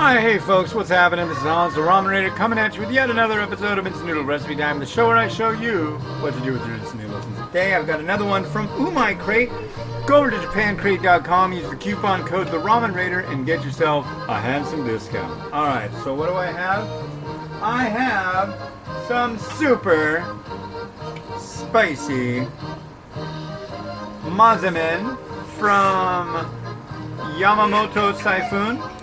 Hi, hey folks, what's happening? This is Hans, the Ramen Raider, coming at you with yet another episode of Instant Noodle Recipe Time, the show where I show you what to do with your instant noodles. And today I've got another one from Umai Crate. Go over to japancrate.com, use the coupon code the Ramen Raider, and get yourself a handsome discount. Alright, so what do I have? I have some super spicy Mazemen from Yamamoto Seifun.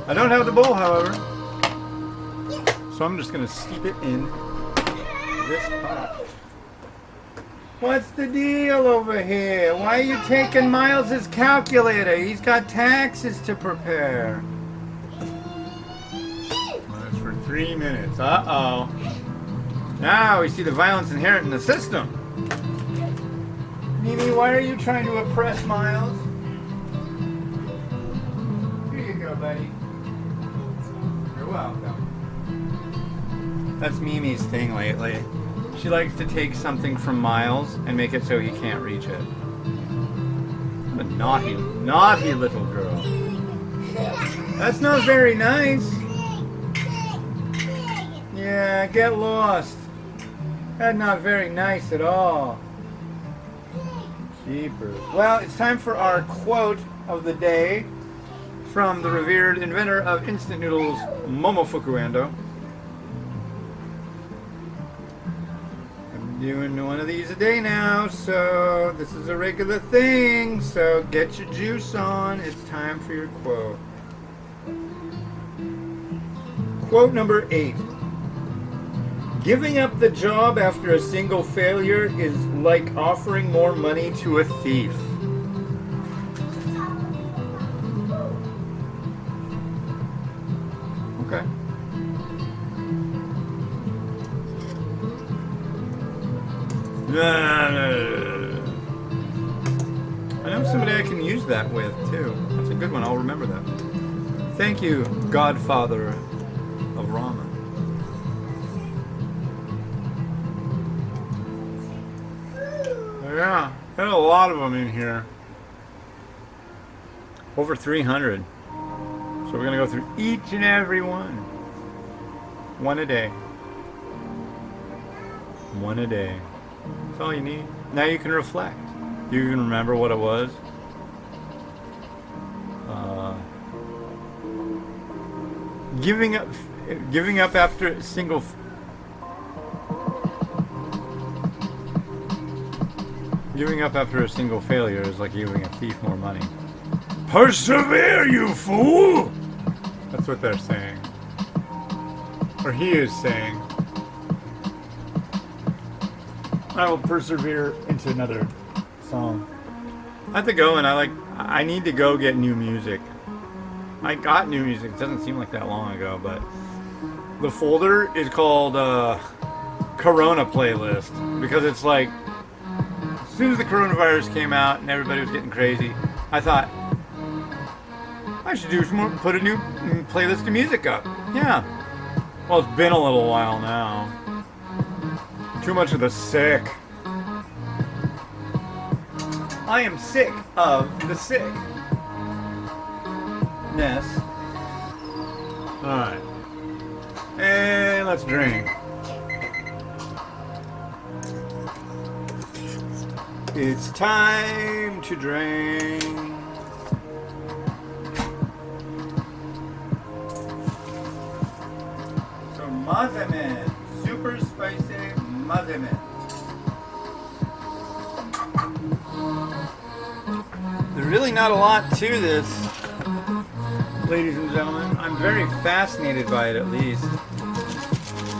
I don't have the bowl, however, so I'm just going to steep it in this pot. What's the deal over here? Why are you taking Miles' calculator? He's got taxes to prepare. Well, that's for 3 minutes. Uh-oh. Now we see the violence inherent in the system. Mimi, why are you trying to oppress Miles? Here you go, buddy. You're welcome. That's Mimi's thing lately. She likes to take something from Miles and make it so he can't reach it. What a naughty, naughty little girl. That's not very nice. Yeah, get lost. That's not very nice at all. Jeepers. Well, it's time for our quote of the day from the revered inventor of instant noodles, Momofuku Ando. I'm doing one of these a day now, so this is a regular thing, so get your juice on. It's time for your quote. Quote number 8. Giving up the job after a single failure is like offering more money to a thief. Okay. I know somebody I can use that with, too. That's a good one. I'll remember that. Thank you, Godfather of Ramen. Yeah, there's a lot of them in here. Over 300. So we're going to go through each and every one. One a day. One a day. That's all you need. Now you can reflect. You can remember what it was. Giving up after a single... Giving up after a single failure is like giving a thief more money. Persevere, you fool! That's what they're saying. Or he is saying. I will persevere into another song. I have to go and I need to go get new music. I got new music. It doesn't seem like that long ago, but the folder is called Corona Playlist because it's like as soon as the coronavirus came out and everybody was getting crazy, I thought I should put a new playlist of music up. Yeah. Well, it's been a little while now. Too much of the sick. I am sick of the sickness. Alright. And let's drink. It's time to drink. So Mazemen, super spicy Mazemen. There's really not a lot to this, ladies and gentlemen. I'm very fascinated by it, at least.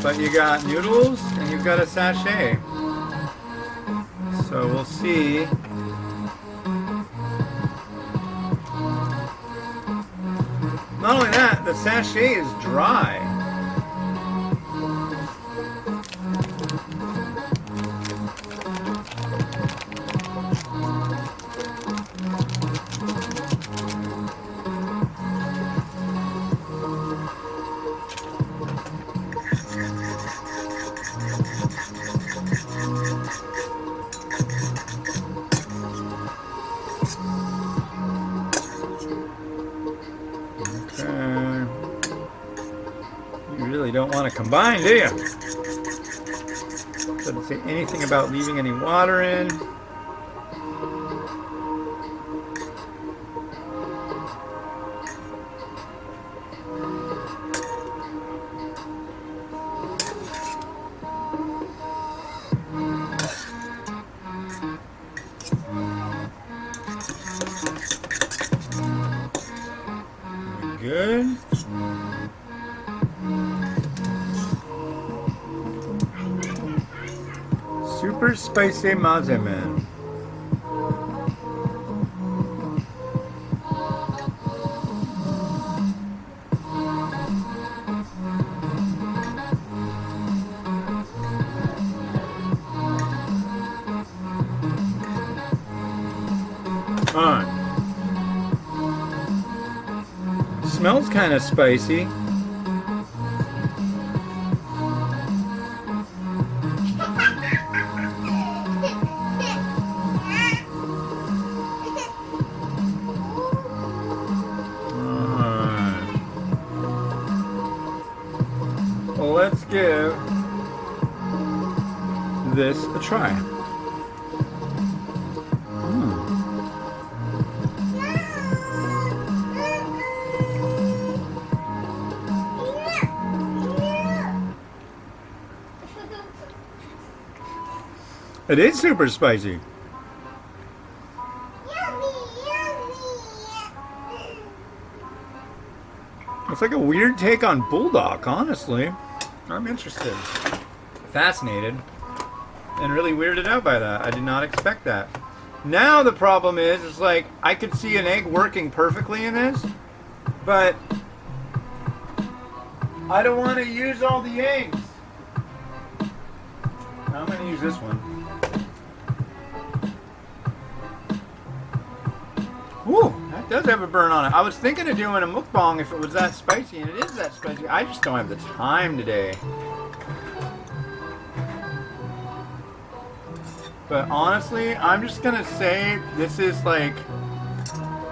But you got noodles and you've got a sachet. So we'll see. Not only that, the sachet is dry. want to combine, do you? Doesn't say anything about leaving any water in. Good. Super spicy Mazemen. Smells kind of spicy. Well, let's give this a try. It is super spicy. It's like a weird take on bulldog, honestly. I'm interested. Fascinated. And really weirded out by that. I did not expect that. Now the problem is like, I could see an egg working perfectly in this, but I don't want to use all the eggs. I'm going to use this one. Ooh, that does have a burn on it. I was thinking of doing a mukbang if it was that spicy, and it is that spicy. I just don't have the time today. But honestly, I'm just gonna say this is like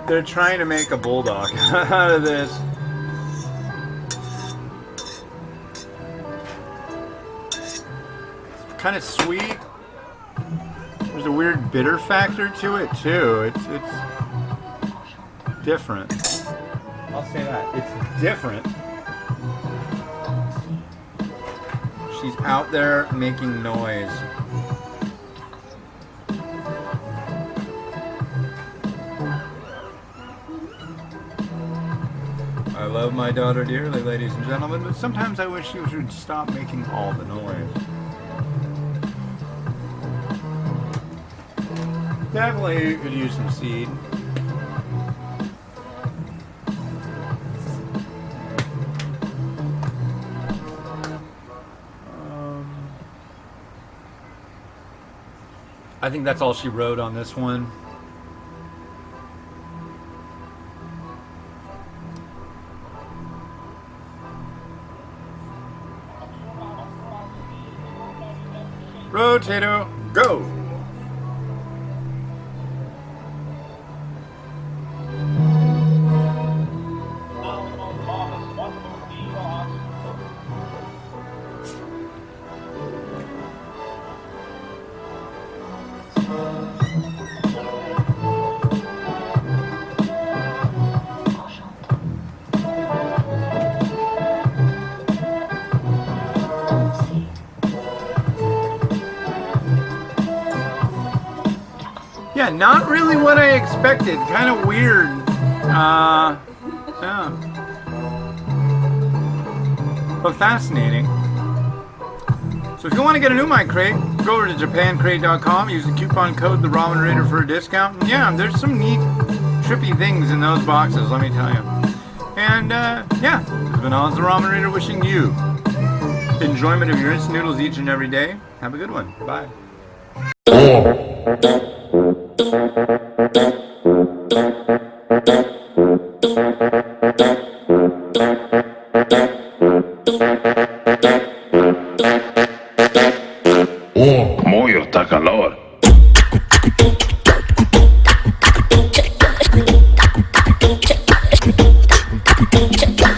they're trying to make a bulldog out of this. It's kind of sweet. There's a weird bitter factor to it too. It's different. I'll say that. It's different. She's out there making noise. I love my daughter dearly, ladies and gentlemen, but sometimes I wish she would stop making all the noise. Definitely could use some seed. I think that's all she wrote on this one. Rotato, go! Yeah, not really what I expected. Kind of weird. Yeah. But fascinating. So if you want to get a new mic crate, go over to japancrate.com. Use the coupon code The Ramen Raider for a discount. And yeah, there's some neat, trippy things in those boxes, let me tell you. And yeah, this has been Oz the Ramen Raider wishing you enjoyment of your instant noodles each and every day. Have a good one. Bye. Mucho está calor.